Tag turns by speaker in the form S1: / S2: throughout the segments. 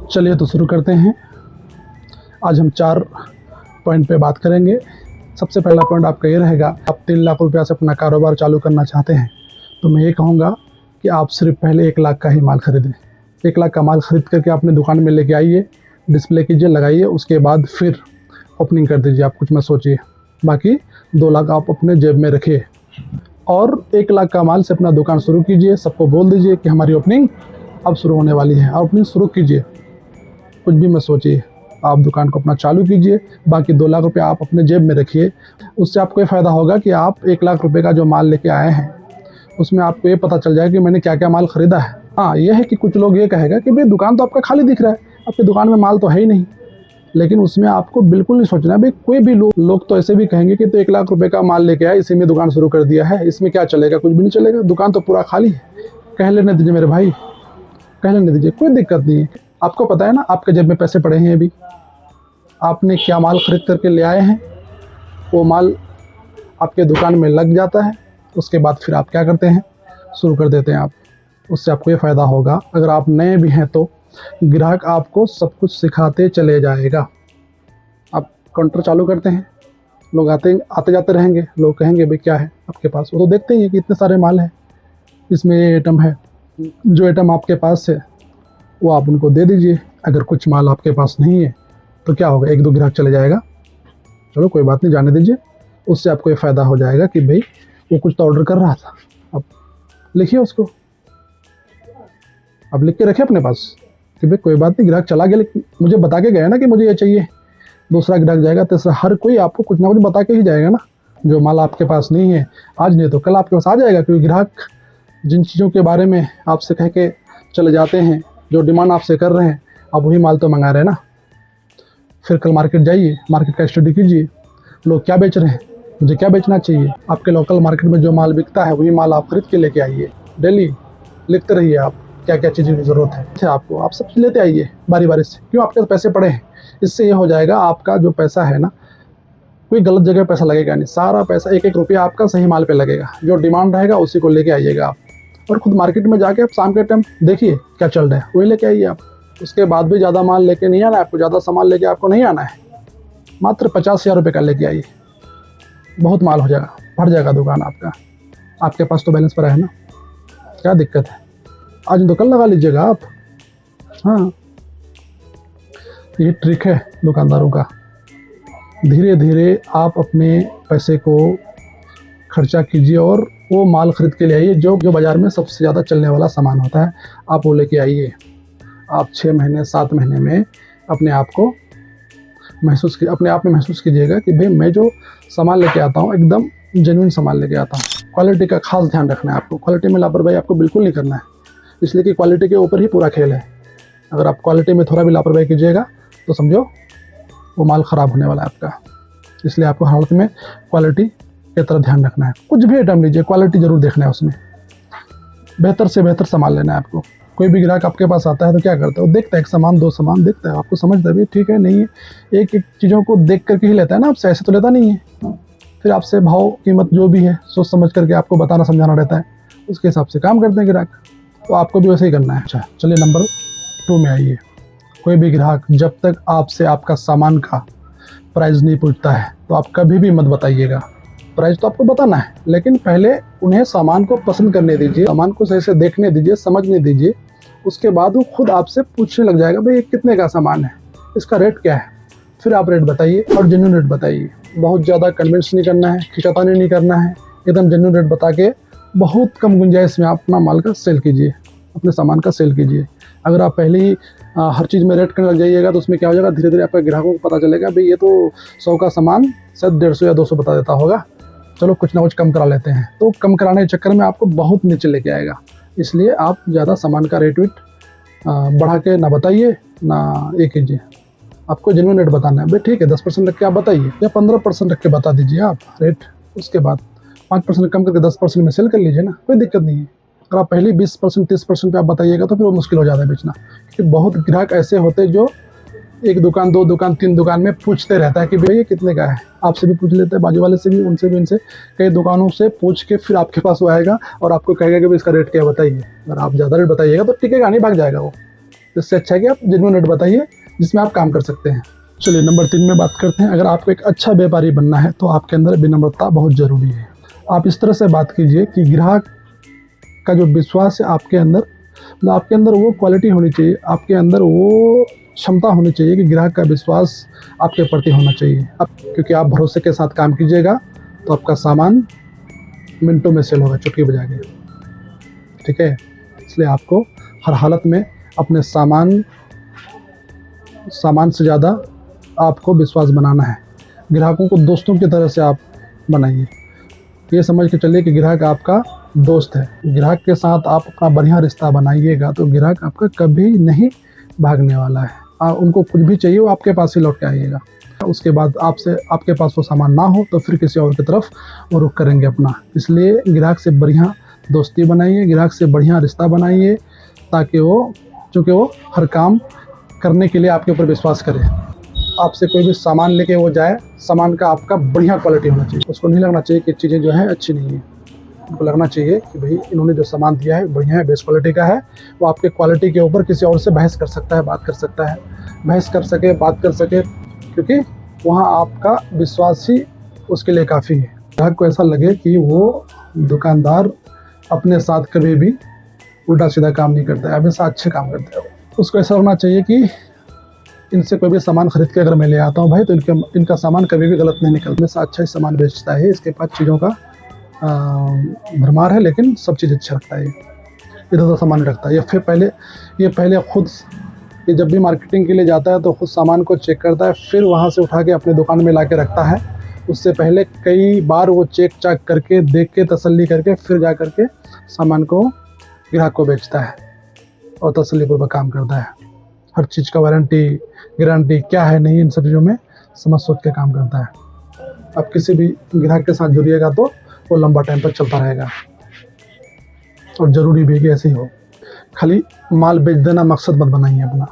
S1: चलिए तो शुरू करते हैं। आज हम 4 पॉइंट पे बात करेंगे। सबसे पहला पॉइंट आपका ये रहेगा, आप 3 लाख रुपया से अपना कारोबार चालू करना चाहते हैं तो मैं ये कहूँगा कि आप सिर्फ पहले 1 लाख का ही माल खरीदें। 1 लाख का माल खरीद करके अपने दुकान में लेके आइए, डिस्प्ले कीजिए, लगाइए, उसके बाद फिर ओपनिंग कर दीजिए। आप कुछ मत सोचिए, बाकी 2 लाख आप अपने जेब में रखिए और 1 लाख का माल से अपना दुकान शुरू कीजिए। सबको बोल दीजिए कि हमारी ओपनिंग अब शुरू होने वाली है, ओपनिंग शुरू कीजिए, कुछ भी मत सोचिए, आप दुकान को अपना चालू कीजिए। बाकी 2 लाख रुपये आप अपने जेब में रखिए। उससे आपको ये फ़ायदा होगा कि आप 1 लाख रुपये का जो माल लेके आए हैं उसमें आपको ये पता चल जाए कि मैंने क्या क्या माल ख़रीदा है। हाँ, यह है कि कुछ लोग ये कहेगा कि भाई दुकान तो आपका खाली दिख रहा है, आपकी दुकान में माल तो है ही नहीं, लेकिन उसमें आपको बिल्कुल नहीं सोचना है। भाई कोई भी लोग तो ऐसे भी कहेंगे कि तो 1 लाख रुपये का माल लेके आए, इसी में दुकान शुरू कर दिया है, इसमें क्या चलेगा, कुछ भी नहीं चलेगा, दुकान तो पूरा खाली है। कह लेने दीजिए मेरे भाई, कह लेने दीजिए, कोई दिक्कत नहीं है। आपको पता है ना आपके जेब में पैसे पड़े हैं, अभी आपने क्या माल खरीद करके ले आए हैं, वो माल आपके दुकान में लग जाता है। उसके बाद फिर आप क्या करते हैं, शुरू कर देते हैं आप। उससे आपको ये फ़ायदा होगा, अगर आप नए भी हैं तो ग्राहक आपको सब कुछ सिखाते चले जाएगा। आप काउंटर चालू करते हैं, लोग आते जाते रहेंगे, लोग कहेंगे भाई क्या है आपके पास, वो तो देखते ही हैं कि इतने सारे माल हैं, इसमें ये आइटम है। जो आइटम आपके पास है वो आप उनको दे दीजिए। अगर कुछ माल आपके पास नहीं है तो क्या होगा, 1-2 ग्राहक चले जाएगा, चलो कोई बात नहीं, जाने दीजिए। उससे आपको ये फ़ायदा हो जाएगा कि भाई वो कुछ तो ऑर्डर कर रहा था, अब लिखिए उसको, अब लिख के रखे अपने पास कि भाई कोई बात नहीं, ग्राहक चला गया लेकिन मुझे बता के गया ना कि मुझे ये चाहिए। दूसरा ग्राहक जाएगा, तीसरा, हर कोई आपको कुछ ना कुछ बता के ही जाएगा ना। जो माल आपके पास नहीं है आज नहीं तो कल आपके पास आ जाएगा, क्योंकि ग्राहक जिन चीज़ों के बारे में आपसे कह के चले जाते हैं, जो डिमांड आपसे कर रहे हैं, आप वही माल तो मंगा रहे हैं ना। फिर कल मार्केट जाइए, मार्केट का स्टडी कीजिए, लोग क्या बेच रहे हैं, मुझे क्या बेचना चाहिए। आपके लोकल मार्केट में जो माल बिकता है वही माल आप खरीद के लेके आइए। डेली लिखते रहिए आप क्या क्या चीज़ों की ज़रूरत है आपको, आप सब लेते आइए बारी बारी से। क्यों, आपके पैसे पड़े हैं। इससे ये हो जाएगा, आपका जो पैसा है ना, कोई गलत जगह पैसा लगेगा नहीं, सारा पैसा 1-1 रुपया आपका सही माल पे लगेगा। जो डिमांड रहेगा उसी को लेके आइएगा आप, और खुद मार्केट में जाके आप शाम के टाइम देखिए क्या चल रहा है, वही लेके आइए आप। उसके बाद भी ज़्यादा माल लेके नहीं आना है आपको, ज़्यादा सामान लेके आपको नहीं आना है। मात्र 50,000 रुपये का लेके आइए, बहुत माल हो जाएगा, भर जाएगा दुकान आपका। आपके पास तो बैलेंस पर है ना, क्या दिक्कत है, आज तो कल लगा लीजिएगा आप। हाँ, ये ट्रिक है दुकानदारों का। धीरे धीरे आप अपने पैसे को खर्चा कीजिए और वो माल खरीद के ले आइए जो बाज़ार में सबसे ज़्यादा चलने वाला सामान होता है, आप वो लेके आइए। आप 6 महीने 7 महीने में अपने आप में महसूस कीजिएगा कि भाई मैं जो सामान लेके आता हूँ एकदम जेन्युइन सामान लेके आता हूँ। क्वालिटी का खास ध्यान रखना है आपको, क्वालिटी में लापरवाही आपको बिल्कुल नहीं करना है, इसलिए कि क्वालिटी के ऊपर ही पूरा खेल है। अगर आप क्वालिटी में थोड़ा भी लापरवाही कीजिएगा तो समझो वो माल ख़राब होने वाला है आपका। इसलिए आपको हर हालत में क्वालिटी की तरफ ध्यान रखना है। कुछ भी आइटम लीजिए, क्वालिटी ज़रूर देखना है, उसमें बेहतर से बेहतर सामान लेना है आपको। कोई भी ग्राहक आपके पास आता है तो क्या करता है, वो देखता है 1 सामान 2 सामान देखता है, आपको समझता है भाई ठीक है नहीं है, एक चीज़ों को देख करके ही लेता है ना आपसे, ऐसे तो लेता नहीं है। फिर आपसे भाव कीमत जो भी है सोच समझ करके आपको बताना समझाना रहता है, उसके हिसाब से काम करते हैं ग्राहक। तो आपको भी वैसे ही करना है। अच्छा, चलिए नंबर 2 में आइए। कोई भी ग्राहक जब तक आपसे आपका सामान का प्राइस नहीं पूछता है तो आप कभी भी मत बताइएगा। प्राइस तो आपको बताना है, लेकिन पहले उन्हें सामान को पसंद करने दीजिए, सामान को सही से देखने दीजिए, समझने दीजिए। उसके बाद वो खुद आपसे पूछने लग जाएगा भाई ये कितने का सामान है, इसका रेट क्या है। फिर आप रेट बताइए और जेन्युइन रेट बताइए। बहुत ज़्यादा कन्विंस नहीं करना है, खिंचातानी नहीं करना है, एकदम जेन्युइन रेट बता के बहुत कम गुंजाइश में आप अपना माल का सेल कीजिए, अपने सामान का सेल कीजिए। अगर आप पहले ही हर चीज़ में रेट करने लग जाइएगा तो उसमें क्या हो जाएगा, धीरे धीरे आपके ग्राहकों को पता चलेगा भाई ये तो 100 का सामान शायद 150 या 200 बता देता होगा, चलो कुछ ना कुछ कम करा लेते हैं। तो कम कराने के चक्कर में आपको बहुत नीचे लेके आएगा। इसलिए आप ज़्यादा सामान का रेट बढ़ा के ना बताइए ना ये कीजिए। आपको जेन्युइन रेट बताना है भाई, ठीक है 10% रख के आप बताइए या 15% रख के बता दीजिए आप रेट। उसके बाद 5% कम करके 10% में सेल कर लीजिए ना, कोई दिक्कत नहीं है। अगर आप पहले 20% 30% पे आप बताइएगा तो फिर वो मुश्किल हो जाता है बेचना, क्योंकि बहुत ग्राहक ऐसे होते हैं जो 1 दुकान 2 दुकान 3 दुकान में पूछते रहता है कि भैया ये कितने का है। आपसे भी पूछ लेते हैं, बाजू वाले से भी, उनसे भी, इनसे कई दुकानों से पूछ के फिर आपके पास वो आएगा और आपको कहेगा कि भाई इसका रेट क्या बताइए। अगर आप ज़्यादा रेट बताइएगा तो टिकेगा नहीं, भाग जाएगा वो। इससे अच्छा है कि आप जेन्युइन रेट बताइए जिसमें आप काम कर सकते हैं। चलिए नंबर 3 में बात करते हैं। अगर आपको एक अच्छा व्यापारी बनना है तो आपके अंदर विनम्रता बहुत ज़रूरी है। आप इस तरह से बात कीजिए कि ग्राहक का जो विश्वास है आपके अंदर, मतलब आपके अंदर वो क्वालिटी होनी चाहिए, आपके अंदर वो क्षमता होनी चाहिए कि ग्राहक का विश्वास आपके प्रति होना चाहिए। अब क्योंकि आप भरोसे के साथ काम कीजिएगा तो आपका सामान मिनटों में सेल होगा, चुटकी बजा के। ठीक है, इसलिए आपको हर हालत में अपने सामान से ज़्यादा आपको विश्वास बनाना है। ग्राहकों को दोस्तों की तरह से आप बनाइए। ये समझ के चलिए कि ग्राहक आपका दोस्त है। ग्राहक के साथ आप अपना बढ़िया रिश्ता बनाइएगा तो ग्राहक आपका कभी नहीं भागने वाला है। उनको कुछ भी चाहिए वो आपके पास ही लौट के आइएगा। उसके बाद आपके पास वो सामान ना हो तो फिर किसी और की तरफ वो रुख करेंगे अपना। इसलिए ग्राहक से बढ़िया दोस्ती बनाइए, ग्राहक से बढ़िया रिश्ता बनाइए, ताकि चूँकि वो हर काम करने के लिए आपके ऊपर विश्वास करे। आपसे कोई भी सामान लेके वो जाए, सामान का आपका बढ़िया क्वालिटी होना चाहिए। उसको नहीं लगना चाहिए कि चीज़ें जो है अच्छी नहीं है। उनको लगना चाहिए कि भाई इन्होंने जो सामान दिया है बढ़िया है, बेस्ट क्वालिटी का है। वो आपके क्वालिटी के ऊपर किसी और से बहस कर सकता है, बात कर सकता है, बहस कर सके, बात कर सके, क्योंकि वहाँ आपका विश्वास ही उसके लिए काफ़ी है। ग्राहक को ऐसा लगे कि वो दुकानदार अपने साथ कभी भी उल्टा सीधा काम नहीं करता है, हमेशा अच्छे काम करता है। उसको ऐसा होना चाहिए कि इनसे कोई भी सामान खरीद के अगर मैं ले आता हूँ भाई तो इनका सामान कभी भी गलत नहीं निकलता, हमेशा अच्छा ही सामान बेचता है। इसके पास चीज़ों का भरमार है लेकिन सब चीज़ अच्छा रखता है, इधर उधर सामान नहीं रखता। ये पहले खुद ये जब भी मार्केटिंग के लिए जाता है तो खुद सामान को चेक करता है, फिर वहाँ से उठा के अपने दुकान में ला के रखता है। उससे पहले कई बार वो चेक चाक करके, देख के, तसल्ली करके फिर जा करके सामान को ग्राहक को बेचता है और तसल्लीपूर्वक काम करता है। हर चीज़ का वारंटी गारंटी क्या है नहीं, इन सब चीज़ों में समझ सोच के काम करता है। आप किसी भी ग्राहक के साथ जुड़िएगा तो वो लंबा टाइम तक चलता रहेगा, और ज़रूरी भी कि ऐसे ही हो। खाली माल बेच देना मकसद मत बनाइए अपना।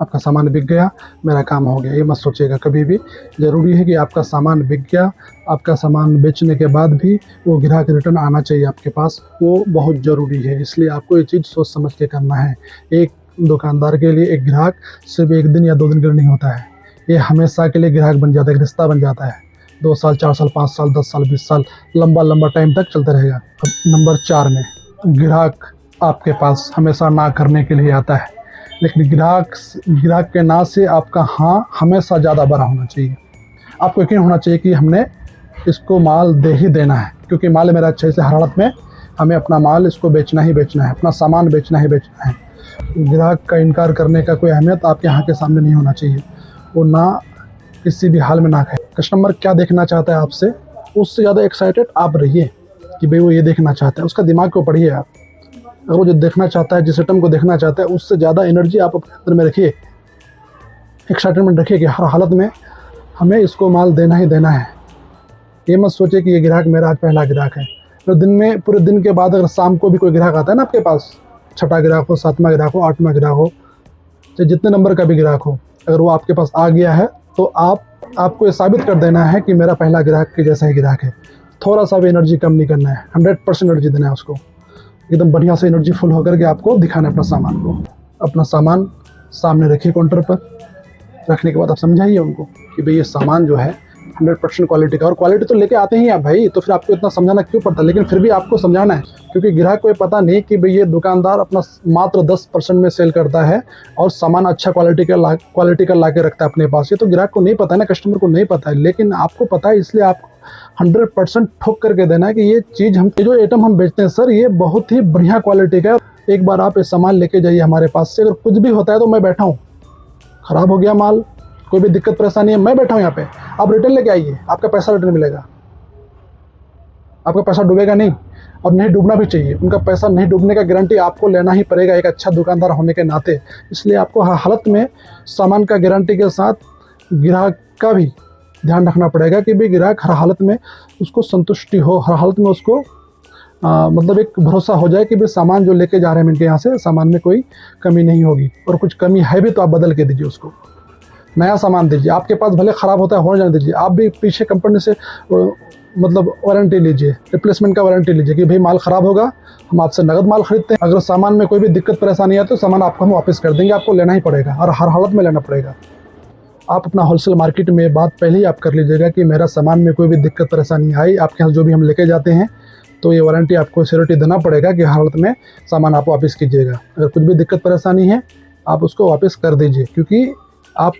S1: आपका सामान बिक गया, मेरा काम हो गया, ये मत सोचिएगा कभी भी। ज़रूरी है कि आपका सामान बिक गया, आपका सामान बेचने के बाद भी वो ग्राहक रिटर्न आना चाहिए आपके पास, वो बहुत ज़रूरी है। इसलिए आपको ये चीज़ सोच समझ के करना है। एक दुकानदार के लिए एक ग्राहक सिर्फ 1 दिन या 2 दिन के लिए नहीं होता है, ये हमेशा के लिए ग्राहक बन जाता है, एक रिश्ता बन जाता है। 2 साल, 4 साल, 5 साल, 10 साल, 20 साल, लंबा टाइम तक चलता रहेगा। अब नंबर 4 में, ग्राहक आपके पास हमेशा ना करने के लिए आता है, लेकिन ग्राहक के ना से आपका हाँ हमेशा ज़्यादा बड़ा होना चाहिए। आपको यकीन होना चाहिए कि हमने इसको माल दे ही देना है, क्योंकि माल मेरा अच्छा है, इसलिए हर हालत में हमें अपना माल इसको बेचना ही बेचना है, अपना सामान बेचना ही बेचना है। ग्राहक का इनकार करने का कोई अहमियत आपके यहाँ के सामने नहीं होना चाहिए। वो ना किसी भी हाल में ना कहे। कस्टमर क्या देखना चाहता है आपसे, उससे ज़्यादा एक्साइटेड आप रहिए कि भाई वो ये देखना चाहता है। उसका दिमाग को पढ़िए आप। अगर वो जो देखना चाहता है, जिस आइटम को देखना चाहता है, उससे ज़्यादा एनर्जी आप अपने अंदर में रखिए, एक्साइटमेंट रखिए कि हर हालत में हमें इसको माल देना ही देना है। ये मत सोचिए कि ये ग्राहक मेरा आज पहला ग्राहक है। तो पूरे दिन के बाद अगर शाम को भी कोई ग्राहक आता है ना आपके पास, 6वां ग्राहक हो, 7वां ग्राहक हो, 8वां ग्राहक हो, चाहे जितने नंबर का भी ग्राहक हो, अगर वो आपके पास आ गया है तो आपको ये साबित कर देना है कि मेरा पहला ग्राहक के जैसा ही ग्राहक है। थोड़ा सा भी एनर्जी कम नहीं करना है, 100% एनर्जी देना है उसको। एकदम बढ़िया से एनर्जी फुल होकर के आपको दिखाना है अपना सामान को। अपना सामान सामने रखिए काउंटर पर, रखने के बाद आप समझाइए उनको कि भाई ये सामान जो है 100% क्वालिटी का, और क्वालिटी तो लेके आते ही आप भाई, तो फिर आपको इतना समझाना क्यों पड़ता है। लेकिन फिर भी आपको समझाना है, क्योंकि ग्राहक को ये पता नहीं कि भाई ये दुकानदार अपना मात्र 10% में सेल करता है और सामान अच्छा क्वालिटी का ला के रखता है अपने पास। ये तो ग्राहक को नहीं पता है ना, कस्टमर को नहीं पता है, लेकिन आपको पता है। इसलिए आपको 100% ठोक करके देना है कि ये चीज़ जो आइटम हम बेचते हैं सर, ये बहुत ही बढ़िया क्वालिटी का है। एक बार आप ये सामान लेके जाइए हमारे पास से, अगर कुछ भी होता है तो मैं बैठा हूँ, ख़राब हो गया माल, कोई भी दिक्कत परेशानी है, मैं बैठा हूँ यहाँ पे, आप रिटर्न लेके आइए, आपका पैसा रिटर्न मिलेगा, आपका पैसा डूबेगा नहीं, और नहीं डूबना भी चाहिए। उनका पैसा नहीं डूबने का गारंटी आपको लेना ही पड़ेगा एक अच्छा दुकानदार होने के नाते। इसलिए आपको हर हालत में सामान का गारंटी के साथ ग्राहक का भी ध्यान रखना पड़ेगा कि भाई ग्राहक हर हालत में उसको संतुष्टि हो, हर हालत में उसको मतलब एक भरोसा हो जाए कि भाई सामान जो लेके जा रहे हैं इनके यहाँ से, सामान में कोई कमी नहीं होगी, और कुछ कमी है भी तो आप बदल के दीजिए उसको, नया सामान दीजिए। आपके पास भले ख़राब होता है, होने जाने दीजिए। आप भी पीछे कंपनी से मतलब वारंटी लीजिए, रिप्लेसमेंट का वारंटी लीजिए कि भाई माल ख़राब होगा, हम आपसे नगद माल खरीदते हैं, अगर सामान में कोई भी दिक्कत परेशानी है तो सामान आपको हम वापस कर देंगे, आपको लेना ही पड़ेगा और हर हालत में लेना पड़ेगा। आप अपना होलसेल मार्केट में बात पहले ही आप कर लीजिएगा कि मेरा सामान में कोई भी दिक्कत परेशानी आई, आपके यहाँ जो भी हम लेके जाते हैं तो ये वारंटी आपको श्योरिटी देना पड़ेगा कि हर हालत में सामान आप वापस कीजिएगा। अगर कुछ भी दिक्कत परेशानी है आप उसको वापस कर दीजिए, क्योंकि आप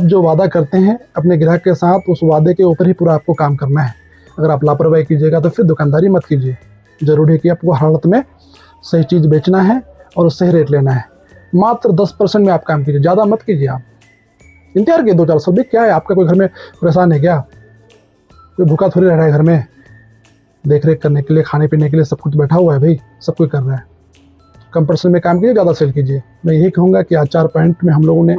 S1: जो वादा करते हैं अपने ग्राहक के साथ, उस वादे के ऊपर ही पूरा आपको काम करना है। अगर आप लापरवाही कीजिएगा तो फिर दुकानदारी मत कीजिए। ज़रूरी है कि आपको हर हालत में सही चीज़ बेचना है और सही रेट लेना है। मात्र 10% में आप काम कीजिए, ज़्यादा मत कीजिए। आप इंतजार कीजिए 2-4 साल भी, क्या है आपका कोई घर में परेशान है क्या? कोई भूखा थोड़ी रह रहा है घर में, देख रेख करने के लिए, खाने पीने के लिए सब कुछ बैठा हुआ है भाई, सब कुछ कर रहा है। कम परसेंट में काम कीजिए, ज़्यादा सेल कीजिए। मैं यही कहूँगा कि आज 4 पॉइंट में हम लोगों ने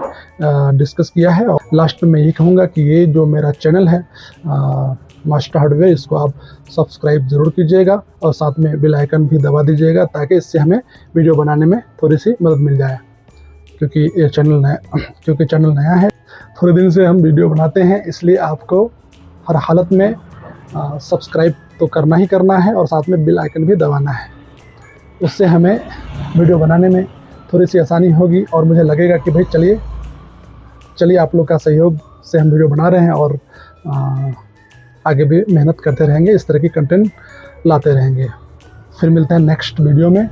S1: डिस्कस किया है, और लास्ट में मैं यही कहूँगा कि ये जो मेरा चैनल है मास्टर हार्डवेयर, इसको आप सब्सक्राइब ज़रूर कीजिएगा और साथ में बेल आइकन भी दबा दीजिएगा, ताकि इससे हमें वीडियो बनाने में थोड़ी सी मदद मिल जाए। क्योंकि चैनल नया है, थोड़े दिन से हम वीडियो बनाते हैं, इसलिए आपको हर हालत में सब्सक्राइब तो करना ही करना है और साथ में बेल आइकन भी दबाना है। उससे हमें वीडियो बनाने में थोड़ी सी आसानी होगी और मुझे लगेगा कि भाई चलिए आप लोग का सहयोग से हम वीडियो बना रहे हैं और आगे भी मेहनत करते रहेंगे, इस तरह की कंटेंट लाते रहेंगे। फिर मिलते हैं नेक्स्ट वीडियो में।